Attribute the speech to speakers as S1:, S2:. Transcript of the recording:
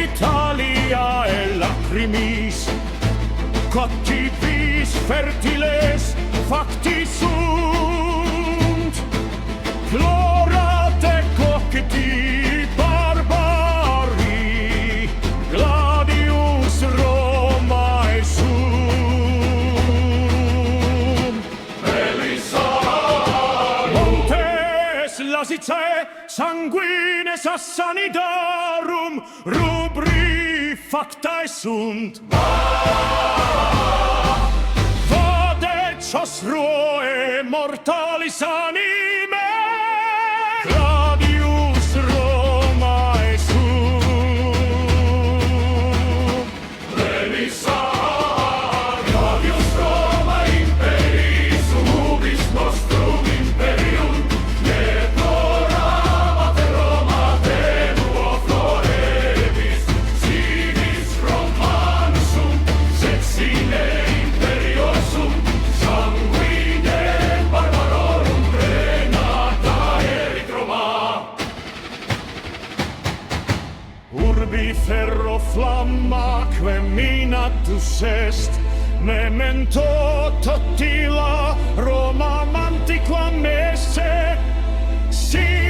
S1: Italia e lacrimis, cottivis fertiles facti sunt, florate coqueti barbari, gladius Romae sum. Belisarum montes lasicae sanguine Sassanidarum rubri factae sunt. Vadecos roe mortalis anime, gladius Romae sum. Belisarum gladius Romae imperii sum ubis nostrum imperium, deplorabat Roma denuo florebis, civis Romanusum, sed sine imperiosum, sanguine barbarorum prenata erit Roma. Urbi ferro flammaque minatus est, memento totila Roma mantiquam esse, si